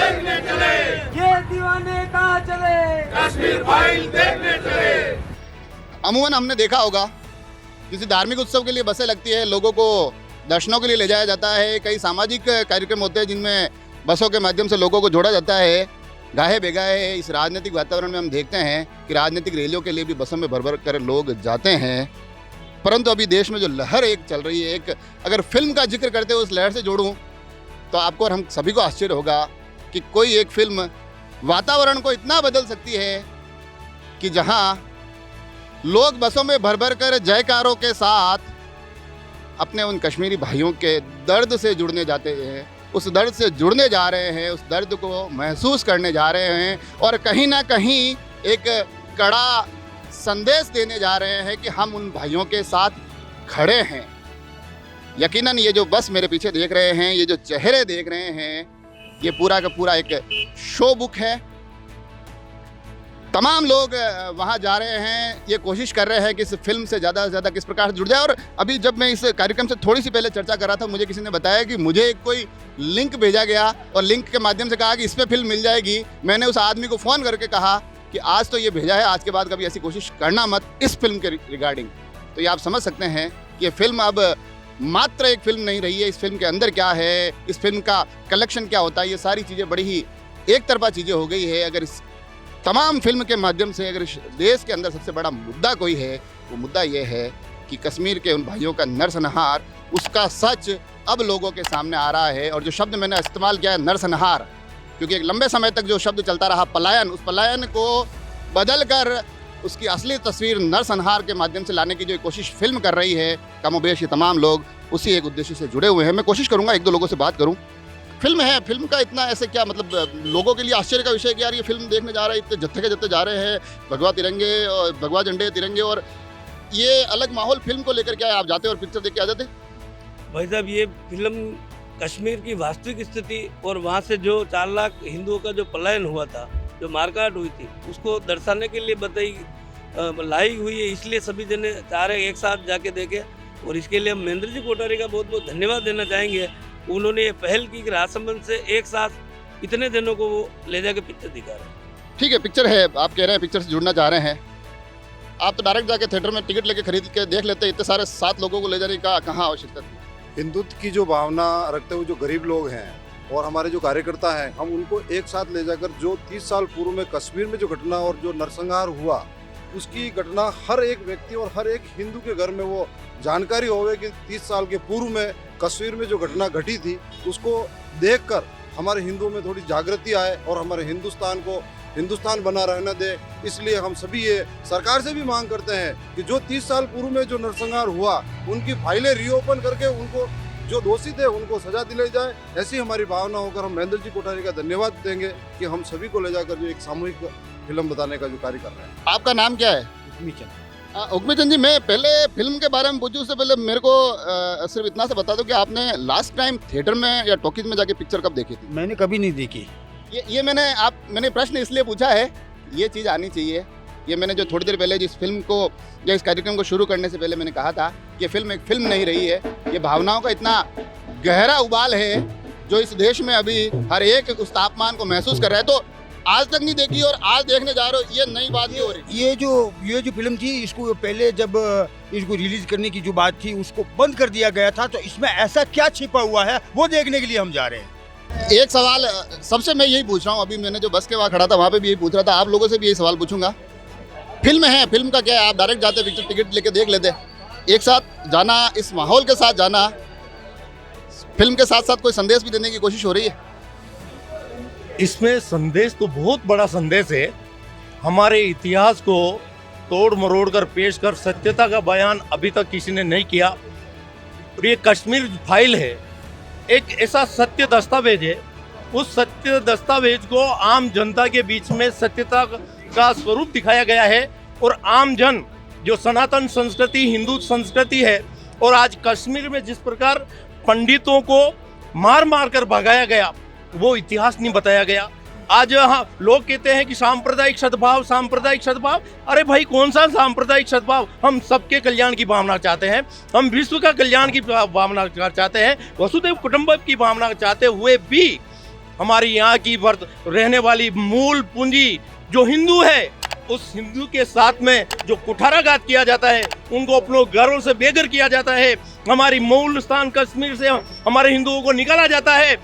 देखने चले, ये दीवाने कहाँ चले, कश्मीर फाइल देखने चले। अमूमन हमने देखा होगा किसी धार्मिक उत्सव के लिए बसें लगती है, लोगों को दर्शनों के लिए ले जाया जाता है, कई सामाजिक कार्यक्रम होते हैं जिनमें बसों के माध्यम से लोगों को जोड़ा जाता है। गाहे बेगाहे इस राजनीतिक वातावरण में हम देखते हैं कि राजनीतिक रैलियों के लिए भी बसों में भर भर कर लोग जाते हैं। परंतु अभी देश में जो लहर एक चल रही है, एक अगर फिल्म का जिक्र करते हुए उस लहर से जोड़ूं तो आपको और हम सभी को आश्चर्य होगा कि कोई एक फिल्म वातावरण को इतना बदल सकती है कि जहां लोग बसों में भर भर कर जयकारों के साथ अपने उन कश्मीरी भाइयों के दर्द से जुड़ने जाते हैं, उस दर्द से जुड़ने जा रहे हैं, उस दर्द को महसूस करने जा रहे हैं और कहीं ना कहीं एक कड़ा संदेश देने जा रहे हैं कि हम उन भाइयों के साथ खड़े हैं। यकीनन ये जो बस मेरे पीछे देख रहे हैं, ये जो चेहरे देख रहे हैं, ये पूरा का पूरा एक शो बुक है। तमाम लोग वहाँ जा रहे हैं, ये कोशिश कर रहे हैं कि इस फिल्म से ज़्यादा किस प्रकार से जुड़ जाए। और अभी जब मैं इस कार्यक्रम से थोड़ी सी पहले चर्चा कर रहा था, मुझे किसी ने बताया कि मुझे एक कोई लिंक भेजा गया और लिंक के माध्यम से कहा कि इस पर फिल्म मिल जाएगी। मैंने उस आदमी को फ़ोन करके कहा कि आज तो ये भेजा है, आज के बाद कभी ऐसी कोशिश करना मत इस फिल्म के रिगार्डिंग। तो ये आप समझ सकते हैं कि ये फिल्म अब मात्र एक फिल्म नहीं रही है, इस फिल्म के अंदर क्या है, इस फिल्म का कलेक्शन क्या होता है, ये सारी चीज़ें बड़ी ही एक तरफा चीज़ें हो गई है। अगर इस तमाम फिल्म के माध्यम से अगर देश के अंदर सबसे बड़ा मुद्दा कोई है, वो मुद्दा ये है कि कश्मीर के उन भाइयों का नरसंहार, उसका सच अब लोगों के सामने आ रहा है। और जो शब्द मैंने इस्तेमाल किया है नरसंहार, क्योंकि एक लंबे समय तक जो शब्द चलता रहा पलायन, उस पलायन को बदल कर उसकी असली तस्वीर नरसंहार के माध्यम से लाने की जो कोशिश फिल्म कर रही है, कमोबेश ये तमाम लोग उसी एक उद्देश्य से जुड़े हुए हैं। मैं कोशिश करूँगा एक दो लोगों से बात करूँ। फिल्म है, फिल्म का इतना ऐसे क्या मतलब लोगों के लिए आश्चर्य का विषय कि यार ये फिल्म देखने जा रहे हैं, इतने जत्थे के जत्थे जा रहे हैं, भगवा तिरंगे और भगवा झंडे तिरंगे, और ये अलग माहौल फिल्म को लेकर क्या है, आप जाते और पिक्चर देख के आ जाते? भाई साहब, ये फिल्म कश्मीर की वास्तविक स्थिति और वहाँ से जो 4 लाख हिंदुओं का जो पलायन हुआ था, जो मारकाट हुई थी, उसको दर्शाने के लिए लाई हुई है। इसलिए सभी जने चाह रहे एक साथ जाके देखें और इसके लिए हम महेंद्र जी कोठारी का बहुत बहुत धन्यवाद देना चाहेंगे। उन्होंने ये पहल की कि राजसमंद से एक साथ इतने जनों को वो ले जाके पिक्चर दिखा रहे हैं। ठीक है, पिक्चर है, आप कह रहे हैं पिक्चर से जुड़ना चाह रहे हैं, आप तो डायरेक्ट जाके थिएटर में टिकट लेके खरीद के देख लेते, इतने सारे 7 लोगों को ले जाने का कहाँ आवश्यकता थी? हिंदुत्व की जो भावना रखते हुए जो गरीब लोग हैं और हमारे जो कार्यकर्ता हैं, हम उनको एक साथ ले जाकर जो 30 साल पूर्व में कश्मीर में जो घटना और जो नरसंहार हुआ, उसकी घटना हर एक व्यक्ति और हर एक हिंदू के घर में वो जानकारी होवे कि 30 साल के पूर्व में कश्मीर में जो घटना घटी थी, उसको देखकर हमारे हिंदुओं में थोड़ी जागृति आए और हमारे हिंदुस्तान को हिंदुस्तान बना रहने दे। इसलिए हम सभी ये सरकार से भी मांग करते हैं कि जो 30 साल पूर्व में जो नरसंहार हुआ, उनकी फाइलें रीओपन करके उनको जो दोषी थे उनको सजा दिलाई जाए। ऐसी हमारी भावना होकर हम महेंद्र जी कोठारी का धन्यवाद देंगे कि हम सभी को ले जाकर जो एक सामूहिक फिल्म बताने का जो कार्य कर रहे हैं। आपका नाम क्या है? उकमी चंद जी, मैं पहले फिल्म के बारे में पूछूं उससे पहले मेरे को सिर्फ इतना से बता दो कि आपने लास्ट टाइम थिएटर में या टॉकीज में जाके पिक्चर कब देखी थी? मैंने कभी नहीं देखी। ये मैंने प्रश्न इसलिए पूछा है, ये चीज़ आनी चाहिए। ये मैंने जो थोड़ी देर पहले जिस फिल्म को या इस कार्यक्रम को शुरू करने से पहले मैंने कहा था, ये फिल्म एक फिल्म नहीं रही है, ये भावनाओं का इतना गहरा उबाल है जो इस देश में अभी हर एक उस तापमान को महसूस कर रहा है। तो आज तक नहीं देखी और आज देखने जा रहे हो, ये नई बात नहीं हो रही। ये जो फिल्म थी, इसको पहले जब इसको रिलीज करने की जो बात थी उसको बंद कर दिया गया था, तो इसमें ऐसा क्या छिपा हुआ है वो देखने के लिए हम जा रहे हैं। एक सवाल सबसे मैं यही पूछ रहा हूँ, अभी मैंने जो बस के वहाँ खड़ा था वहाँ पे भी यही पूछ रहा था, आप लोगों से भी यही सवाल पूछूंगा। फिल्म है, फिल्म का क्या है, आप डायरेक्ट जाते पिक्चर टिकट लेके देख लेते, एक साथ जाना, इस माहौल के साथ जाना, फिल्म के साथ साथ कोई संदेश भी देने की कोशिश हो रही है? इसमें संदेश तो बहुत बड़ा संदेश है। हमारे इतिहास को तोड़ मरोड़ कर पेश कर सत्यता का बयान अभी तक किसी ने नहीं किया। और ये कश्मीर फाइल है, एक ऐसा सत्य दस्तावेज है, उस सत्य दस्तावेज को आम जनता के बीच में सत्यता का स्वरूप दिखाया गया है। और आम जन जो सनातन संस्कृति, हिंदू संस्कृति है, और आज कश्मीर में जिस प्रकार पंडितों को मार मार कर भगाया गया, वो इतिहास नहीं बताया गया। आज लोग कहते हैं कि सांप्रदायिक सद्भाव, सांप्रदायिक सद्भाव। अरे भाई, कौन सा सांप्रदायिक सद्भाव? हम सबके कल्याण की भावना चाहते हैं, हम विश्व का कल्याण की भावना चाहते हैं, वसुधैव कुटुंबकम की भावना चाहते हुए भी हमारी यहाँ की रहने वाली मूल पूंजी जो हिंदू है, उस हिंदू के साथ में जो कुठाराघात किया जाता है, उनको अपनों घरों से बेघर किया जाता है, हमारी मूल स्थान कश्मीर से हमारे हिंदुओं को निकाला जाता है।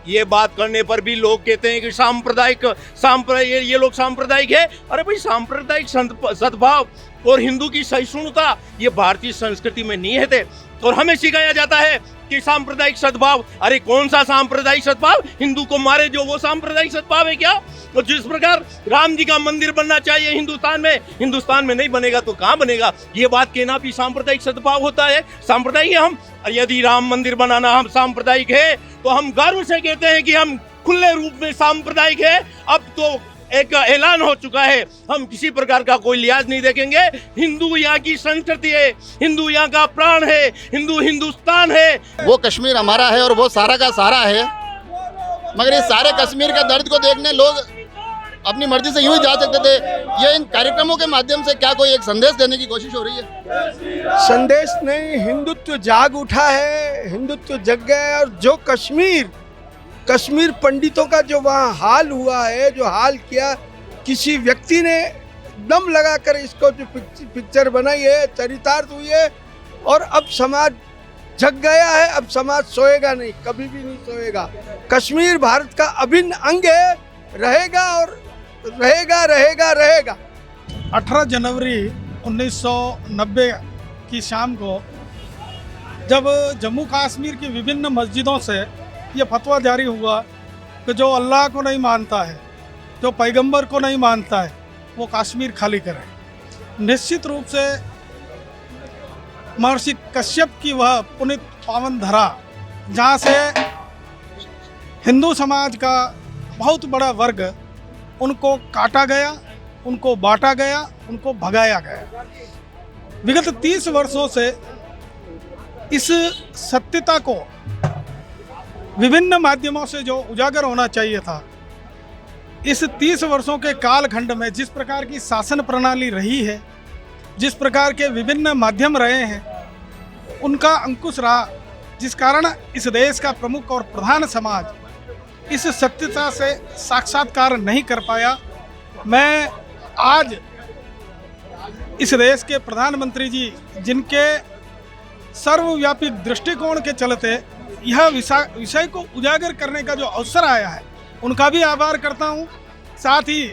ये बात करने पर भी लोग कहते हैं कि ये लोग सांप्रदायिक है। अरे भाई, सांप्रदायिक सद्भाव और हिंदू की सहिष्णुता ये भारतीय संस्कृति में निहित है और हमें सिखाया जाता है कि सांप्रदायिक सद्भाव। अरे कौन सा सांप्रदायिक सद्भाव? हिंदू को मारे जो, वो सांप्रदायिक सद्भाव है क्या? तो जिस प्रकार राम जी का मंदिर बनना चाहिए हिंदुस्तान में नहीं बनेगा तो कहाँ बनेगा? ये बात कहना भी सांप्रदायिक सद्भाव होता है? सांप्रदायिक है हम? यदि राम मंदिर बनाना हम सांप्रदायिक है तो हम गर्व से कहते हैं कि हम खुले रूप में सांप्रदायिक है। अब तो एक ऐलान हो चुका है, हम किसी प्रकार का कोई लिहाज नहीं देखेंगे। हिंदू यहाँ की संस्कृति है, हिंदू यहाँ का प्राण है, हिंदू हिंदुस्तान है। वो कश्मीर हमारा है और वो सारा का सारा है, मगर इस सारे कश्मीर का दर्द को देखने लोग अपनी मर्जी से यूं ही जा सकते थे। ये इन कार्यक्रमों के माध्यम से क्या कोई एक संदेश देने की कोशिश हो रही है? संदेश नहीं, हिंदुत्व जाग उठा है, हिंदुत्व जग गया है। और जो कश्मीर पंडितों का जो वहाँ हाल हुआ है, जो हाल किया, किसी व्यक्ति ने दम लगाकर इसको जो पिक्चर बनाई है, चरितार्थ हुई है, और अब समाज जग गया है। अब समाज सोएगा नहीं, कभी भी नहीं सोएगा। कश्मीर भारत का अभिन्न अंग है, रहेगा और रहेगा। 18 जनवरी 1990 की शाम को जब जम्मू कश्मीर की विभिन्न मस्जिदों से ये फतवा जारी हुआ कि जो अल्लाह को नहीं मानता है, जो पैगंबर को नहीं मानता है, वो कश्मीर खाली करे। निश्चित रूप से महर्षि कश्यप की वह पुनित पावन धरा, जहाँ से हिंदू समाज का बहुत बड़ा वर्ग उनको काटा गया, उनको बांटा गया, उनको भगाया गया। विगत 30 वर्षों से इस सत्यता को विभिन्न माध्यमों से जो उजागर होना चाहिए था, इस 30 वर्षों के कालखंड में जिस प्रकार की शासन प्रणाली रही है, जिस प्रकार के विभिन्न माध्यम रहे हैं, उनका अंकुश रहा, जिस कारण इस देश का प्रमुख और प्रधान समाज इस सत्यता से साक्षात्कार नहीं कर पाया। मैं आज इस देश के प्रधानमंत्री जी, जिनके सर्वव्यापी दृष्टिकोण के चलते यह विषय को उजागर करने का जो अवसर आया है, उनका भी आभार करता हूं। साथ ही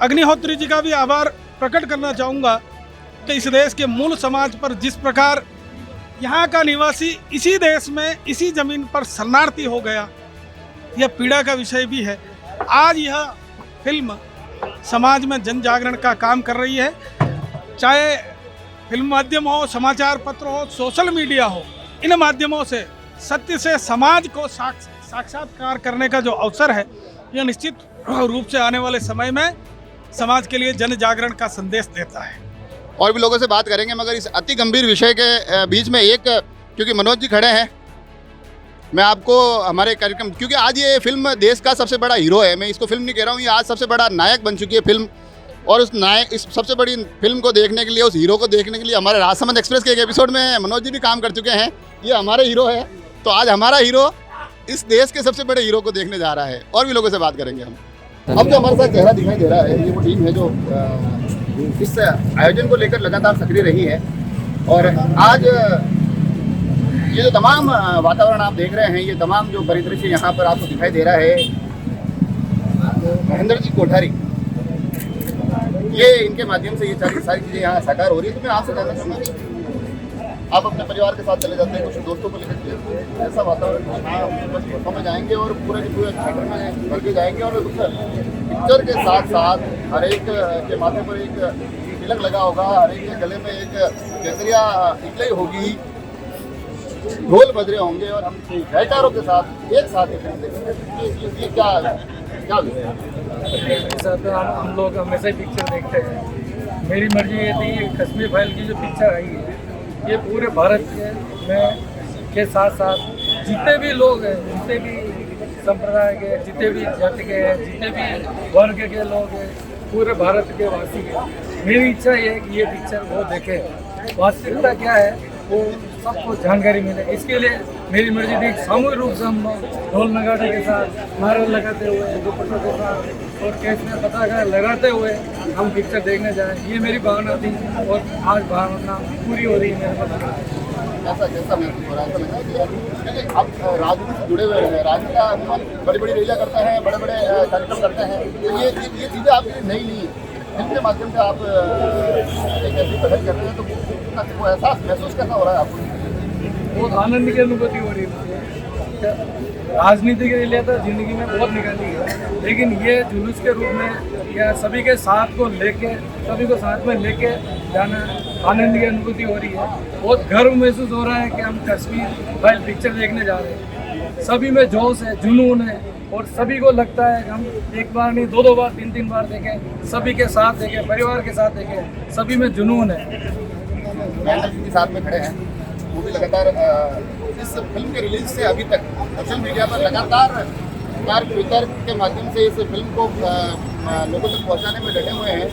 अग्निहोत्री जी का भी आभार प्रकट करना चाहूँगा कि इस देश के मूल समाज पर जिस प्रकार यहाँ का निवासी इसी देश में, इसी ज़मीन पर शरणार्थी हो गया, यह पीड़ा का विषय भी है। आज यह फिल्म समाज में जन जागरण का काम कर रही है। चाहे फिल्म माध्यम हो, समाचार पत्र हो, सोशल मीडिया हो, इन माध्यमों से सत्य से समाज को साक्षात्कार करने का जो अवसर है, यह निश्चित रूप से आने वाले समय में समाज के लिए जन जागरण का संदेश देता है। और भी लोगों से बात करेंगे, मगर इस अति गंभीर विषय के बीच में एक, क्योंकि मनोज जी खड़े हैं, मैं आपको हमारे कार्यक्रम, क्योंकि आज ये फिल्म देश का सबसे बड़ा हीरो है, मैं इसको फिल्म नहीं कह रहा हूँ, ये आज सबसे बड़ा नायक बन चुकी है फिल्म। और उस इस सबसे बड़ी फिल्म को देखने के लिए, उस हीरो को देखने के लिए हमारे राजसमंद एक्सप्रेस के एक एपिसोड में मनोज जी भी काम कर चुके हैं। ये हमारे हीरो है, तो आज हमारा हीरो इस देश के सबसे बड़े हीरो को देखने जा रहा है। और भी लोगों से बात करेंगे हम। अब जो हमारे साथ चेहरा दिखाई दे रहा है, ये वो टीम है जो इस आयोजन को लेकर लगातार सक्रिय रही है। और आज ये जो तमाम वातावरण आप देख रहे हैं, ये तमाम जो परिदृश्य यहाँ पर आपको दिखाई दे रहा है, महेंद्र जी कोठारी, ये इनके माध्यम से ये सारी चीज़ें यहाँ साकार हो रही है। तो मैं आपसे जानना चाहूँगा, आप अपने परिवार के साथ चले जाते हैं, कुछ दोस्तों को लेकर, ऐसा वातावरण बस में जाएंगे और पूरे के पूरे थिएटर में भर के जाएंगे, और पिक्चर के साथ साथ हर एक के माथे पर एक तिलक लगा होगा, हर एक के गले में एक केसरिया टिकली होगी, ढोल बज रहे होंगे, और हम जयकारों के साथ एक साथ ये क्या हम लोग हमेशा ही पिक्चर देखते हैं। मेरी मर्जी ये थी, कश्मीर फाइल की जो पिक्चर आई है, ये पूरे भारत के साथ साथ जितने भी लोग हैं, जितने भी संप्रदाय के, जितने भी जाति के हैं, जितने भी वर्ग के लोग हैं, पूरे भारत के वासी हैं। मेरी इच्छा ये है कि ये पिक्चर वो देखें। वास्तविकता क्या है वो सबको जानकारी मिले। इसके लिए मेरी मर्जी थी सामूहिक रूप से हम ढोल नगाड़े के साथ, नारे लगाते हुए, दुपट्टों के साथ और केस में पताका लगाते हुए हम पिक्चर देखने जाएं, ये मेरी भावना थी और आज भावना पूरी हो रही है मेरे पास। ऐसा कैसा महसूस हो रहा है? ऐसा लग रहा है कि आप राजनीति से जुड़े हुए हैं, राजनीति का अभिमान बड़ी बड़ी रैलियाँ करते हैं, बड़े बड़े कार्यक्रम करते हैं, तो ये चीज़ें आपकी नई नहीं है। फिल्म के माध्यम से आप एक ऐसी पहल कर रहे हैं, तो वो एहसास महसूस कैसा हो रहा है आपको? बहुत आनंद की अनुभूति हो रही है। राजनीति के लिए तो जिंदगी में बहुत निकाली है, लेकिन ये जुलूस के रूप में या सभी के साथ को लेके, सभी को साथ में लेके जाना आनंद की अनुभूति हो रही है। बहुत गर्व महसूस हो रहा है कि हम कश्मीर फाइल पिक्चर देखने जा रहे हैं। सभी में जोश है, जुनून है और सभी को लगता है कि हम एक बार नहीं, दो बार, तीन बार देखें, सभी के साथ देखें, परिवार के साथ देखें, सभी में जुनून है। मेहनत के साथ में खड़े हैं, वो भी लगातार इस फिल्म के रिलीज से अभी तक सोशल मीडिया पर लगातार ट्विटर के माध्यम से इस फिल्म को लोगों तक पहुंचाने में डटे हुए हैं।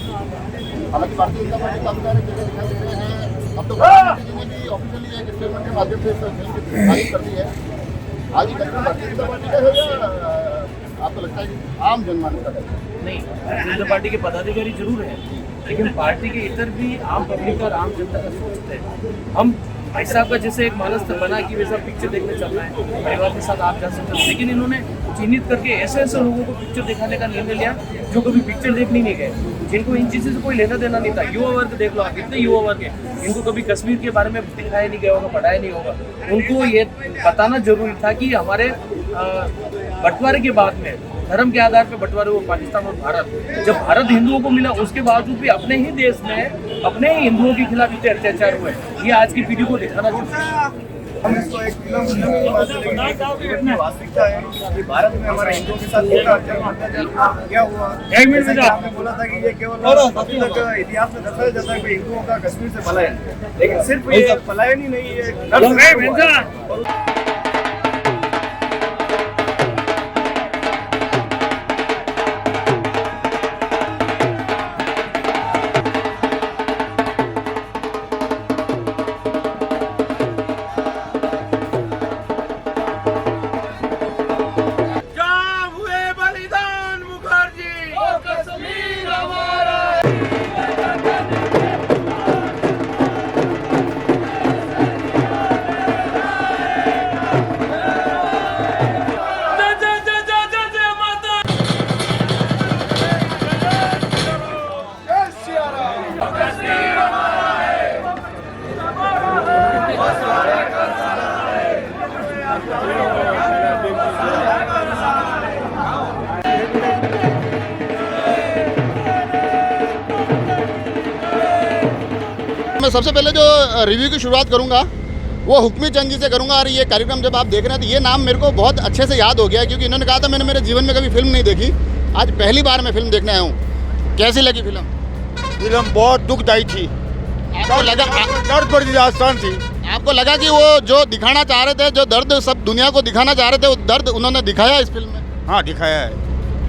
हालांकि भारतीय जनता पार्टी काफी सारे जगह दिखाई दे रहे हैं। अब तो प्रधानमंत्री जी ने भी ऑफिशियली एक स्टेटमेंट के माध्यम से इस फिल्म की तारीफ कर दी है। आज ही कार्यक्रम भारतीय जनता पार्टी का है या आपको लगता है कि आम जनमानस का है? नहीं, भारतीय जनता पार्टी के पदाधिकारी जरूर हैं, लेकिन पार्टी के इतर भी आम पब्लिक और आम जनता का सोचते हैं। हम भाई साहब का जैसे एक मानस बना कि वैसा पिक्चर देखने चलना है, परिवार के साथ आप जा सकते हैं, लेकिन इन्होंने चिन्हित करके ऐसे ऐसे लोगों को पिक्चर दिखाने का निर्णय लिया जो कभी पिक्चर देखने नहीं गए, जिनको इन चीज़ों से कोई लेना देना नहीं था। युवा वर्ग देख लो आप, इतने युवा वर्ग है, इनको कभी कश्मीर के बारे में दिखाया नहीं गया होगा, पढ़ाया नहीं होगा। उनको ये बताना जरूरी था कि हमारे बंटवारे के बाद में धर्म के आधार पर बंटवारे हुए पाकिस्तान और भारत, जब भारत हिंदुओं को मिला उसके बावजूद भी अपने ही देश में अपने ही हिंदुओं के खिलाफ इतने अत्याचार हुए, ये आज की पीढ़ी को दिखाना चाहिए। हम इसको एक फिल्म वास्तविकता है कि भारत में हमारे हिंदुओं के साथ क्या हुआ। एक मिनट में आपने बोला था कि ये केवल अभी तक इतिहास में दर्शाया जाता है कि हिंदुओं का कश्मीर से पलायन, लेकिन सिर्फ ये पलायन ही नहीं है। मैं सबसे पहले जो रिव्यू की शुरुआत करूंगा वो हुक्मी चंद जी से करूंगा। और ये कार्यक्रम जब आप देख रहे हैं तो ये नाम मेरे को बहुत अच्छे से याद हो गया, क्योंकि इन्होंने कहा था मैंने मेरे जीवन में कभी फिल्म नहीं देखी, आज पहली बार मैं फिल्म देखने आया हूँ। कैसी लगी फिल्म? फिल्म बहुत दुखदायी थी, आपको लगा दर्द भरी दास्तान थी। आपको लगा कि वो जो दिखाना चाह रहे थे, जो दर्द सब दुनिया को दिखाना चाह रहे थे, वो दर्द उन्होंने दिखाया इस फिल्म में? हाँ, दिखाया है।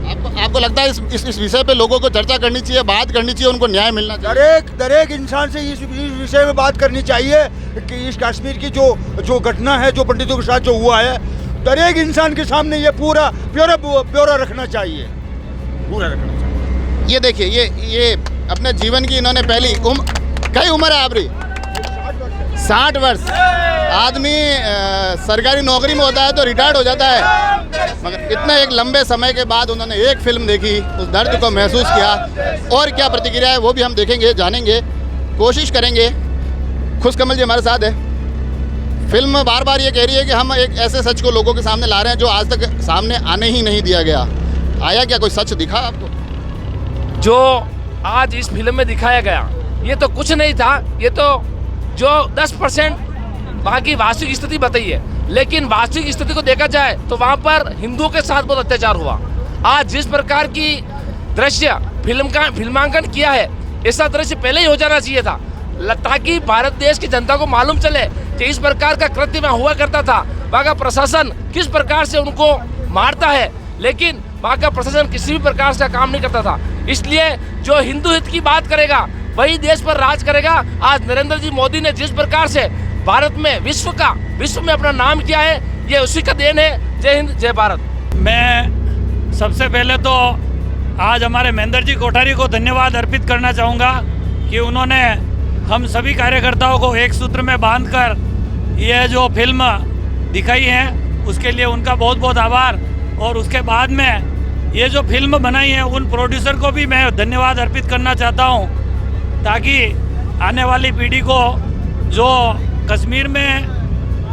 आपको लगता है इस विषय पे लोगों को चर्चा करनी चाहिए, बात करनी चाहिए, उनको न्याय मिलना चाहिए? दरेक इंसान से इस विषय में बात करनी चाहिए कि इस कश्मीर की जो घटना है, जो पंडितों के साथ जो हुआ है, दरेक इंसान के सामने ये पूरा ब्यौरा रखना चाहिए, पूरा रखना चाहिए। ये देखिए, ये अपने जीवन की इन्होंने पहली कई उम्र है आपकी? 60 वर्ष। आदमी सरकारी नौकरी में होता है तो रिटायर्ड हो जाता है, मगर इतने एक लंबे समय के बाद उन्होंने एक फिल्म देखी, उस दर्द को महसूस किया, और क्या प्रतिक्रिया है वो भी हम देखेंगे, जानेंगे, कोशिश करेंगे। खुशकमल जी हमारे साथ है। फिल्म बार बार ये कह रही है कि हम एक ऐसे सच को लोगों के सामने ला रहे हैं जो आज तक सामने आने ही नहीं दिया गया। आया क्या कोई सच दिखा आपको? जो आज इस फिल्म में दिखाया गया ये तो कुछ नहीं था, ये तो जो 10% वहाँ की वास्तविक स्थिति बताई है, लेकिन वास्तविक स्थिति को देखा जाए तो वहाँ पर हिंदुओं के साथ बहुत अत्याचार हुआ। आज जिस प्रकार की दृश्य फिल्मांकन किया है, ऐसा दृश्य पहले ही हो जाना चाहिए था, ताकि भारत देश की जनता को मालूम चले कि इस प्रकार का कृत्य वहाँ हुआ करता था। वहाँ का प्रशासन किस प्रकार से उनको मारता है, लेकिन वहाँ का प्रशासन किसी भी प्रकार से काम नहीं करता था। इसलिए जो हिंदू हित की बात करेगा वही देश पर राज करेगा। आज नरेंद्र जी मोदी ने जिस प्रकार से भारत में विश्व में अपना नाम किया है, ये उसी का देन है। जय हिंद, जय भारत। मैं सबसे पहले तो आज हमारे महेंद्र जी कोठारी को धन्यवाद अर्पित करना चाहूँगा कि उन्होंने हम सभी कार्यकर्ताओं को एक सूत्र में बांधकर ये जो फिल्म दिखाई है, उसके लिए उनका बहुत बहुत आभार। और उसके बाद में ये जो फिल्म बनाई है उन प्रोड्यूसर को भी मैं धन्यवाद अर्पित करना चाहता हूँ, ताकि आने वाली पीढ़ी को जो कश्मीर में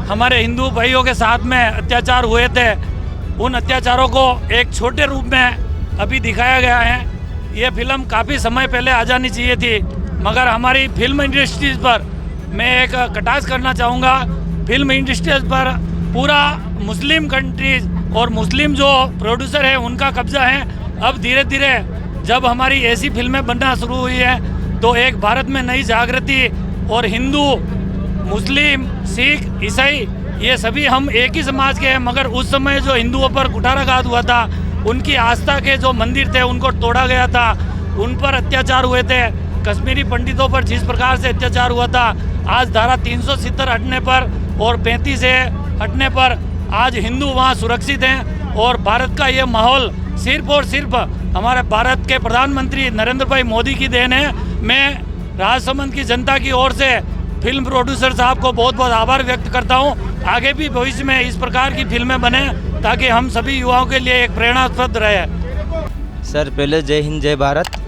हमारे हिंदू भाइयों के साथ में अत्याचार हुए थे, उन अत्याचारों को एक छोटे रूप में अभी दिखाया गया है। ये फिल्म काफ़ी समय पहले आ जानी चाहिए थी, मगर हमारी फिल्म इंडस्ट्रीज़ पर मैं एक कटाक्ष करना चाहूँगा। फिल्म इंडस्ट्रीज़ पर पूरा मुस्लिम कंट्रीज़ और मुस्लिम जो प्रोड्यूसर है उनका कब्जा है। अब धीरे धीरे जब हमारी ऐसी फिल्में बनना शुरू हुई है तो एक भारत में नई जागृति, और हिंदू, मुस्लिम, सिख, ईसाई ये सभी हम एक ही समाज के हैं, मगर उस समय जो हिंदुओं पर कुठाराघात हुआ था, उनकी आस्था के जो मंदिर थे उनको तोड़ा गया था, उन पर अत्याचार हुए थे। कश्मीरी पंडितों पर जिस प्रकार से अत्याचार हुआ था, आज धारा 370 हटने पर और 35 से हटने पर आज हिंदू वहाँ सुरक्षित हैं। और भारत का ये माहौल सिर्फ और सिर्फ हमारे भारत के प्रधानमंत्री नरेंद्र भाई मोदी की देन है। मैं राजसमंद की जनता की ओर से फिल्म प्रोड्यूसर साहब को बहुत बहुत आभार व्यक्त करता हूँ। आगे भी भविष्य में इस प्रकार की फिल्में बने ताकि हम सभी युवाओं के लिए एक प्रेरणास्पद रहे। सर पहले जय हिंद जय भारत।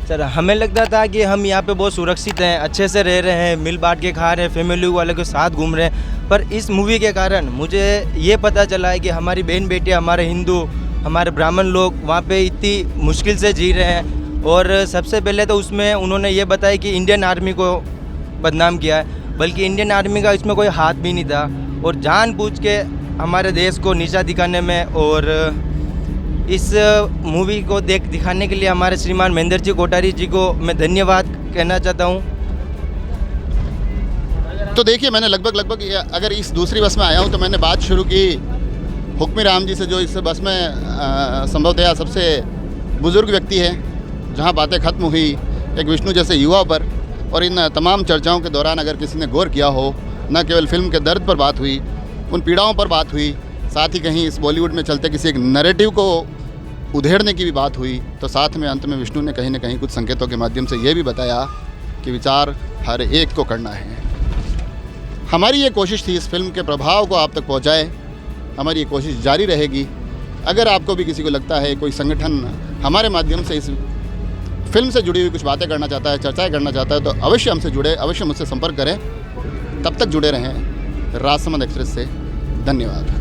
सर हमें लगता था कि हम यहाँ पे बहुत सुरक्षित हैं, अच्छे से रह रहे हैं, मिल बांट के खा रहे हैं, फैमिली वालों के साथ घूम रहे हैं, पर इस मूवी के कारण मुझे ये पता चला है कि हमारी बहन बेटियाँ, हमारे हिंदू, हमारे ब्राह्मण लोग वहाँ पे इतनी मुश्किल से जी रहे हैं। और सबसे पहले तो उसमें उन्होंने ये बताया कि इंडियन आर्मी को बदनाम किया है, बल्कि इंडियन आर्मी का इसमें कोई हाथ भी नहीं था। और जानबूझ के हमारे देश को नीचा दिखाने में और इस मूवी को दिखाने के लिए हमारे श्रीमान महेंद्र जी कोठारी जी को मैं धन्यवाद कहना चाहता हूँ। तो देखिए, मैंने लगभग अगर इस दूसरी बस में आया हूँ तो मैंने बात शुरू की हुक्मी राम जी से, जो इस बस में संभवतः सबसे बुज़ुर्ग व्यक्ति है, जहाँ बातें ख़त्म हुई एक विष्णु जैसे युवा पर। और इन तमाम चर्चाओं के दौरान अगर किसी ने गौर किया हो, न केवल फिल्म के दर्द पर बात हुई, उन पीड़ाओं पर बात हुई, साथ ही कहीं इस बॉलीवुड में चलते किसी एक नैरेटिव को उधेड़ने की भी बात हुई, तो साथ में अंत में विष्णु ने कहीं न कहीं कुछ संकेतों के माध्यम से ये भी बताया कि विचार हर एक को करना है। हमारी ये कोशिश थी इस फिल्म के प्रभाव को आप तक पहुँचाए, हमारी ये कोशिश जारी रहेगी। अगर आपको भी किसी को लगता है कोई संगठन हमारे माध्यम से इस फिल्म से जुड़ी हुई कुछ बातें करना चाहता है, चर्चाएं करना चाहता है, तो अवश्य हमसे जुड़े, अवश्य मुझसे संपर्क करें। तब तक जुड़े रहें राजसमंद एक्सप्रेस से। धन्यवाद।